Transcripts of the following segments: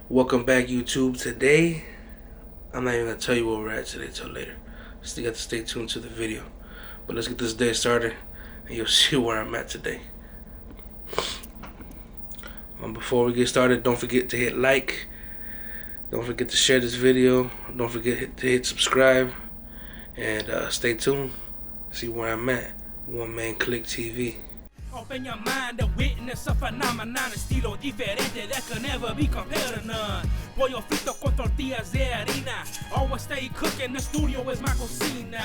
Welcome back, YouTube. Today, I'm not even gonna tell you where we're at today till later. Still got to stay tuned to the video. But let's get this day started, and you'll see where I'm at today. Before we get started, don't forget to hit like. Don't forget to share this video. Don't forget to hit subscribe, and stay tuned. See where I'm at. One Man Click TV. Open your mind to witness a phenomenon, estilo diferente that can never be compared to none. Pollo frito con tortillas de harina. Always stay cooking, the studio is my cocina.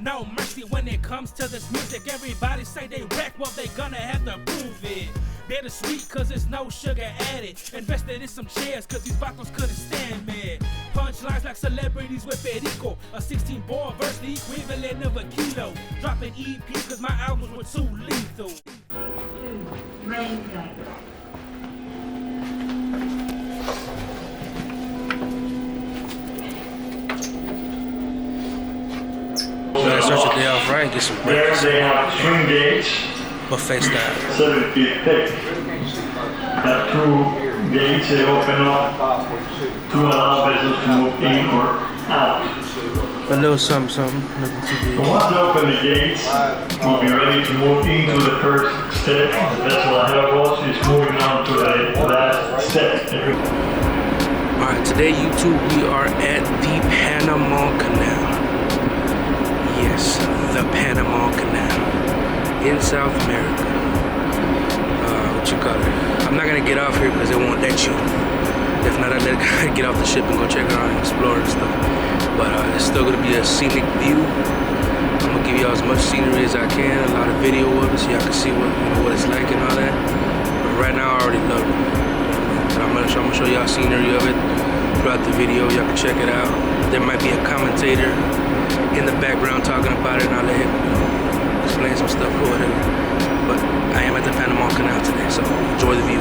No mercy when it comes to this music. Everybody say they wreck, well they gonna have to prove it. Bittersweet cause there's no sugar added. Invested in some chairs cause these vatos couldn't stand me. Punchlines like celebrities with perico. A 16-ball verse, the equivalent of a kilo. Dropping EP cause my albums were too lethal. Raincoat. Gotta start your day off right and get some breakfast. There they have swing gates, Buffet style. 7 feet thick. Got 2 gates that open up to allow vessels to move in or out. A little something, nothing too big. Once they open the gates, we'll be ready to move into the first step. The vessel ahead of us is moving on to the last step. Alright, today YouTube, we are at the Panama Canal. Yes, the Panama Canal in South America. What you call it? I'm not gonna get off here because they won't let you. If not, I'd let get off the ship and go check around and explore and stuff. But it's still gonna be a scenic view. I'm gonna give y'all as much scenery as I can, a lot of video of it so y'all can see what it's like and all that. But right now I already love it. But I'm gonna show y'all scenery of it throughout the video. Y'all can check it out. There might be a commentator in the background talking about it, and I'll let him explain some stuff or whatever. But I am at the Panama Canal today, so enjoy the view.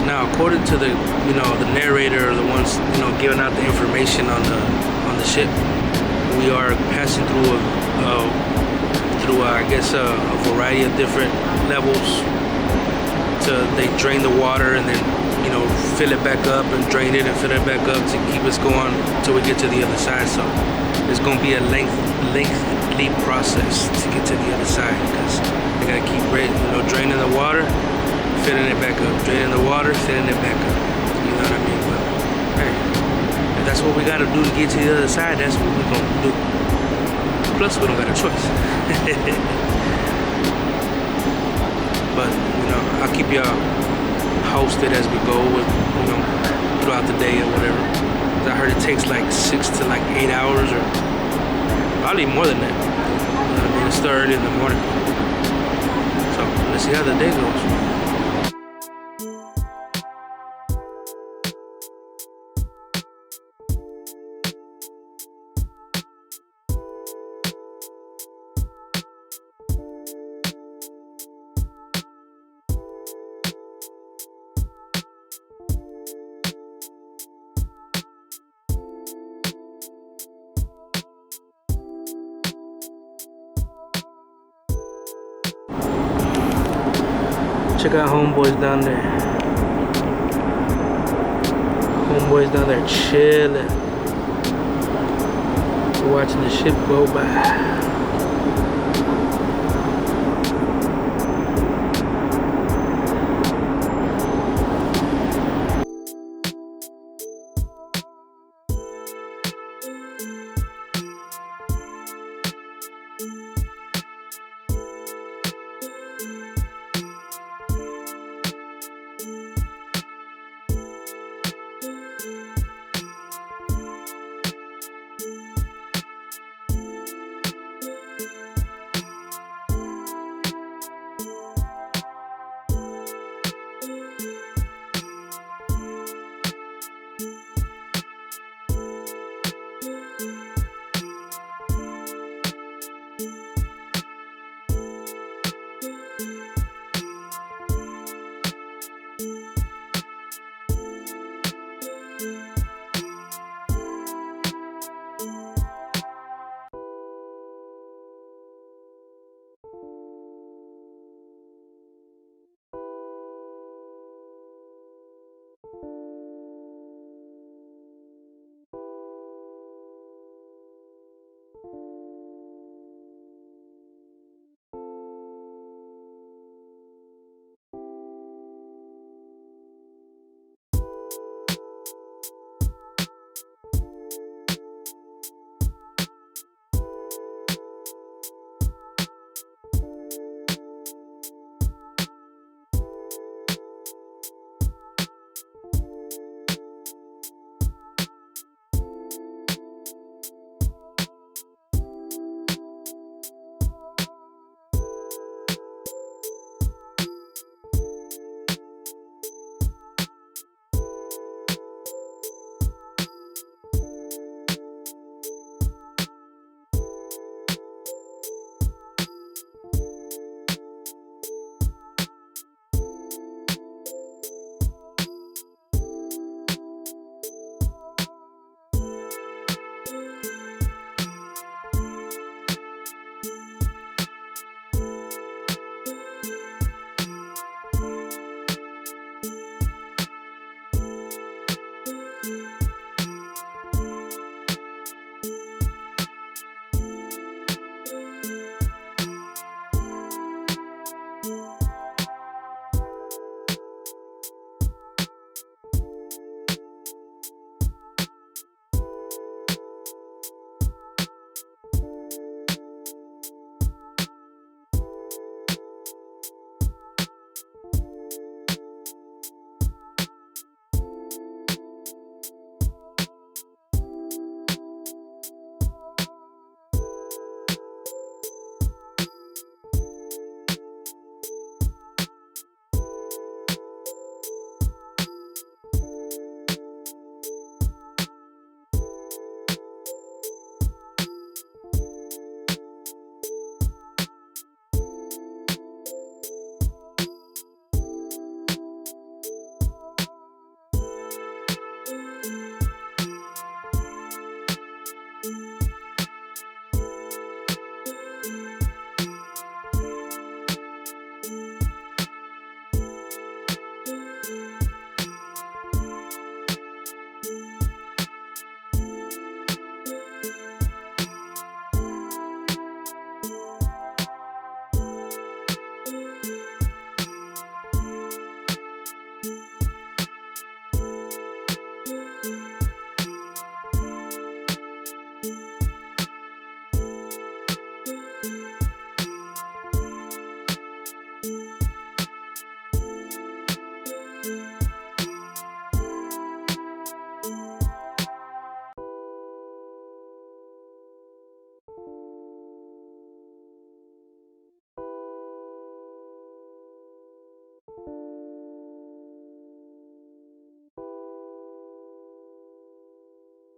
Now, according to the narrator, or the ones giving out the information on the ship, we are passing through I guess a variety of different levels. They drain the water and then fill it back up and drain it and fill it back up to keep us going until we get to the other side. So it's gonna be a lengthy process to get to the other side because I gotta keep draining the water, filling it back up, draining the water, filling it back up. You know what I mean? But hey, if that's what we gotta do to get to the other side, that's what we're gonna do. Plus, we don't got a choice. But I'll keep y'all posted as we go with throughout the day or whatever. I heard it takes like 6 to 8 hours or probably more than that. It's still early in the morning. So let's see how the day goes. Check out homeboys down there. Homeboys down there chilling. Watching the ship go by.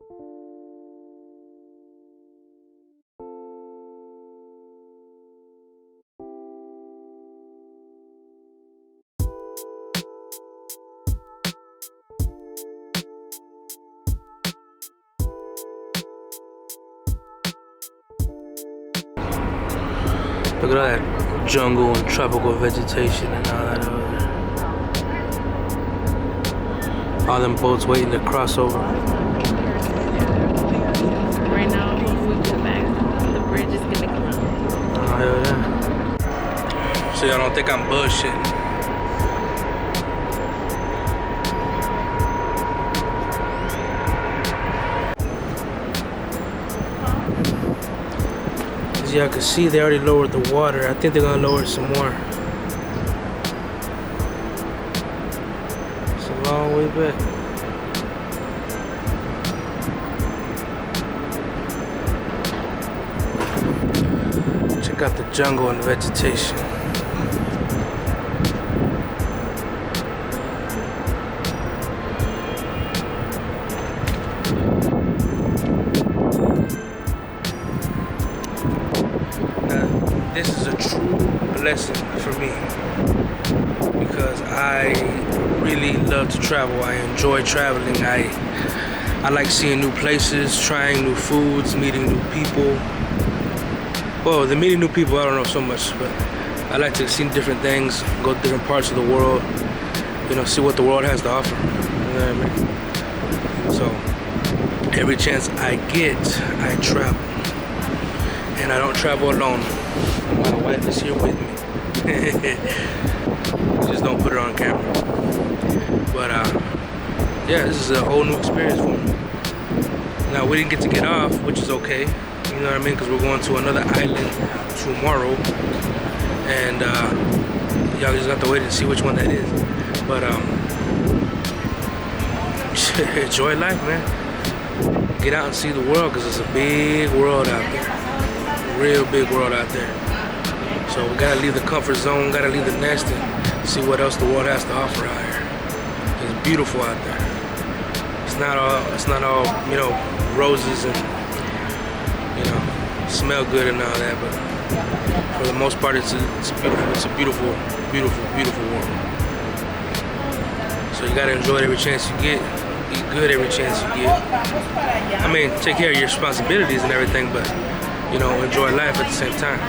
Look at all that jungle and tropical vegetation and all that over there. All them boats waiting to cross over. Right now, hopefully we get back. The bridge is gonna come. Oh, hell yeah. So y'all don't think I'm bullshitting. As y'all can see, they already lowered the water. I think they're gonna lower it some more. It's a long way back. Check out the jungle and the vegetation. This is a true blessing for me because I really love to travel. I enjoy traveling. I like seeing new places, trying new foods, meeting new people. Well, the meeting new people, I don't know so much, but I like to see different things, go to different parts of the world, you know, see what the world has to offer. You know what I mean? So every chance I get, I travel. And I don't travel alone. My wife is here with me. Just don't put her on camera. But yeah, this is a whole new experience for me. Now we didn't get off, which is okay. You know what I mean? Because we're going to another island tomorrow. And y'all just got to wait and see which one that is. But enjoy life, man. Get out and see the world because it's a big world out there. Real big world out there. So we gotta leave the comfort zone, gotta leave the nest and see what else the world has to offer out here. It's beautiful out there. It's not all, you know, roses and, you know, smell good and all that, but for the most part it's a beautiful world. So you gotta enjoy it every chance you get, eat good every chance you get. I mean, take care of your responsibilities and everything, but you know, enjoy life at the same time.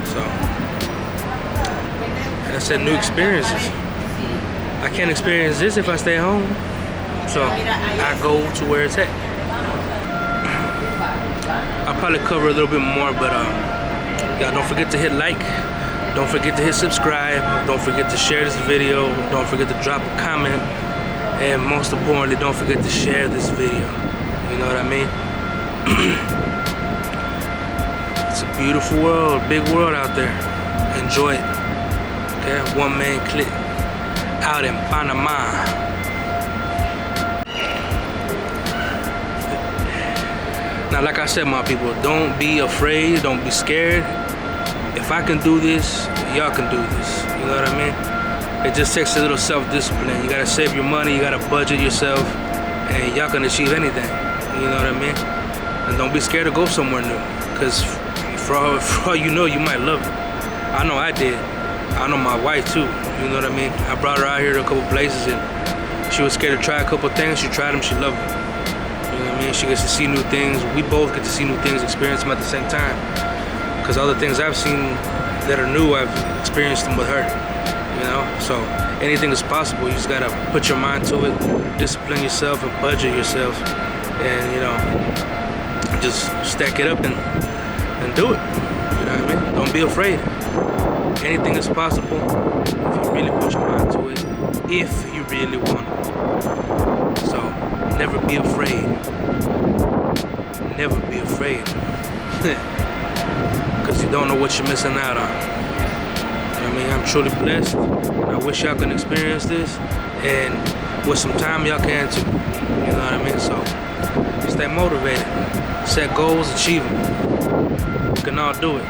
So, and I said new experiences. I can't experience this if I stay home. So I go to where it's at. I'll probably cover a little bit more, but y'all don't forget to hit like. Don't forget to hit subscribe. Don't forget to share this video. Don't forget to drop a comment. And most importantly, don't forget to share this video. You know what I mean? It's a beautiful world, big world out there. Enjoy it. Okay, one man clip out in Panama. Now, like I said, my people, don't be afraid, don't be scared. If I can do this, y'all can do this. You know what I mean? It just takes a little self-discipline. You gotta save your money, you gotta budget yourself, and y'all can achieve anything. You know what I mean? And don't be scared to go somewhere new, because for all you know, you might love it. I know I did. I know my wife too. You know what I mean? I brought her out here to a couple places, and she was scared to try a couple things. She tried them, she loved them. You know what I mean? She gets to see new things. We both get to see new things, experience them at the same time. Because all the things I've seen that are new, I've experienced them with her. You know? So anything is possible. You just gotta put your mind to it, discipline yourself, and budget yourself, and you know, just stack it up and do it. You know what I mean? Don't be afraid. Anything is possible if you really put your mind to it, if you really want it. So never be afraid. Never be afraid. Because you don't know what you're missing out on. I mean, I'm truly blessed. I wish y'all can experience this, and with some time y'all can too. You know what I mean? So stay motivated, set goals, achieve them. You can all do it.